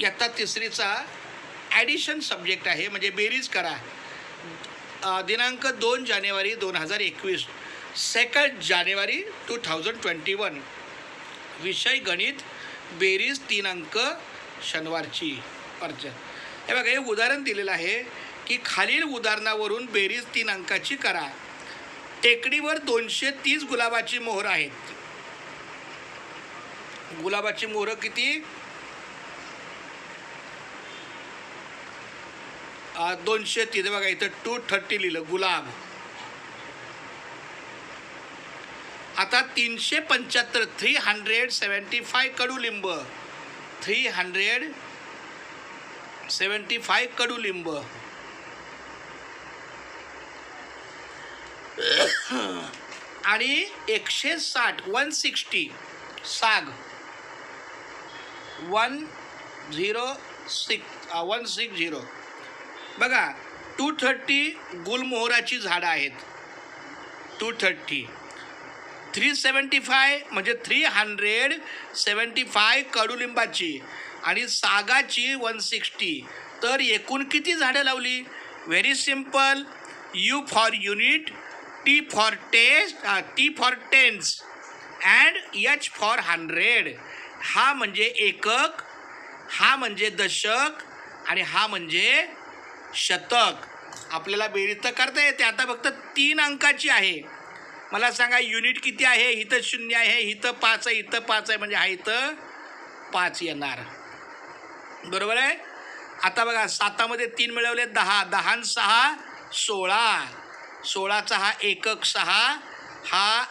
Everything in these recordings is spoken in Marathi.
इयत्ता तिसरीचा ॲडिशन सब्जेक्ट आहे, म्हणजे बेरीज करा. दिनांक 2 जानेवारी 2021, 2 जानेवारी 2021, विषय गणित, बेरीज 3 अंक, शनिवारची अर्ज. हे बघा, हे उदाहरण दिलेलं आहे की खालील उदाहरणावरून बेरीज 3 अंकाची करा. टेकडीवर 230 गुलाबाची मोहरं आहेत. गुलाबाची मोहरं किती? 230. बघा इथं 230 लिहिलं गुलाब. आता 375 375 कडुलिंब, 375 कडुलिंब. आणि 160 साग, 160. बघा 230 गुलमोहराची झाडं आहेत. 230 375 म्हणजे 375 कडुलिंबाची आणि सागाची 160. तर एकूण किती झाडं लावली? Very simple. U for unit, T for tens and H for 100. हा म्हणजे एकक, हा म्हणजे दशक आणि हा म्हणजे शतक. आपल्याला बेरीज तर करता येते. आता फक्त 3 अंकाची आहे. मला सांगा युनिट किती आहे? इथं 0 आहे, इथं 5 आहे, इथं 5 आहे, म्हणजे हा इथं 5 येणार. बरोबर आहे. आता बघा 7मध्ये 3 मिळवले 10, 10 आणि 6 16. 16चा हा एकक 6, हा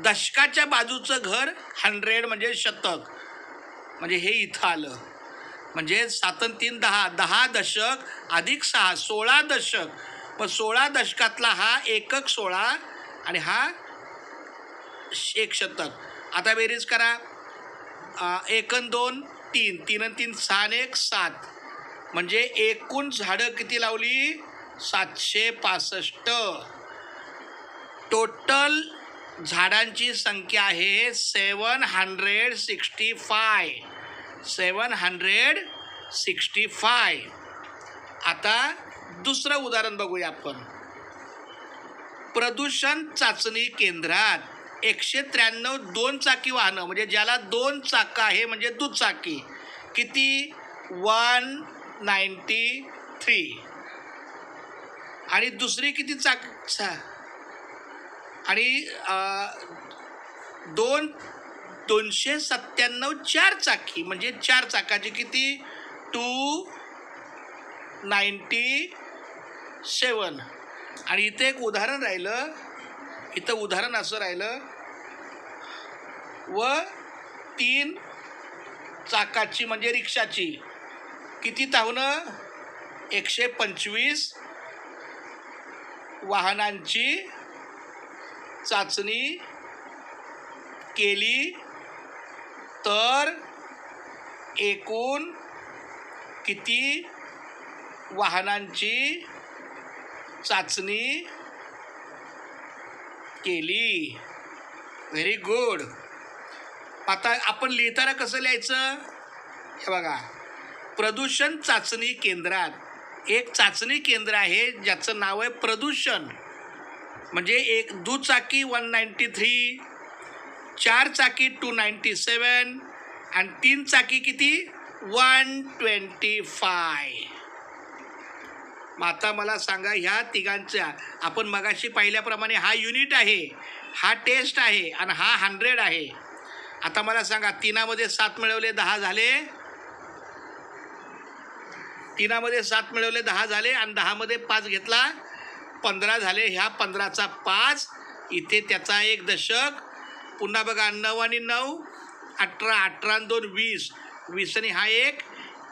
दशकाच्या बाजूचं घर 100 म्हणजे शतक, म्हणजे हे इथं आलं. म्हणजे 7 आणि 3 10, 10 दशक अधिक 6 16 दशक. मग 16 दशकातला हा एकक 16 आणि हा एक शतक. आता बेरीज करा. 1 आणि 2 3, 3 आणि 3 6 आणि 1 7. म्हणजे एकूण झाडं किती लावली? 765. टोटल झाडांची संख्या आहे 765. 765. आता दुसरं उदाहरण बघूया आपण. प्रदूषण चाचणी केंद्रात 193 2 चाकी वाहनं, म्हणजे ज्याला 2 चाकं आहे, म्हणजे दुचाकी किती? 193. आणि दुसरी किती चाक? आणि 297 4 चाकी, म्हणजे 4 चाकाची किती? 297. आणि इथे एक उदाहरण राहिलं. इथं उदाहरण असं राहिलं, व 3 चाकाची म्हणजे रिक्षाची किती धावणं? 125 वाहनांची चाचणी केली तर एकूण किती वाहनांची चाचणी केली? Very good. आता आपण लिहिताना कसं लिहायचं? हे बघा, प्रदूषण चाचणी केंद्रात एक चाचणी केंद्र आहे ज्याचं नाव आहे प्रदूषण. म्हणजे एक दुचाकी 193, 4 चाकी 297 आणि 3 चाकी किती? 125. मग आता मला सांगा, ह्या तिघांच्या आपण मगाशी पाहिल्याप्रमाणे हा युनिट आहे, हा टेस्ट आहे आणि हा 100 आहे. आता मला सांगा 3मध्ये 7 मिळवले 10 झाले. 3मध्ये 7 मिळवले 10 झाले आणि 10मध्ये 5 घेतला 15 झाले. ह्या 15चा 5 इथे, त्याचा एक दशक. पुन्हा बघा 9 आणि 9 18, 18 आणि 2 20, 20 आणि हा एक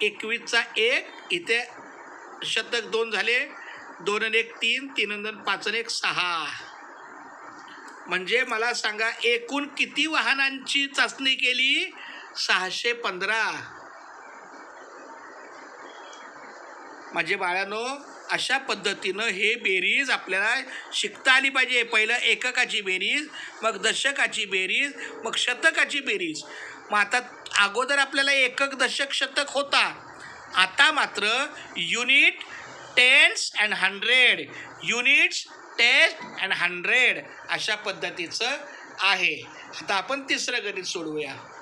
21चा 1 इथे शतक 2 झाले. 2 आणि 1 3, 3 आणि 2 5 आणि 1 6. म्हणजे मला सांगा एकूण किती वाहनांची चाचणी केली? 615. माझे बाळांनो, अशा पद्धतीनं हे बेरीज आपल्याला शिकता आली पाहिजे. पहिलं एककाची बेरीज, मग दशकाची बेरीज, मग शतकाची बेरीज. मग आता अगोदर आपल्याला एकक, दशक, शतक होता. आता मात्र unit, tens and hundred, units, tens and hundred अशा पद्धतीचं आहे. आता आपण तिसरं गणित सोडवूया.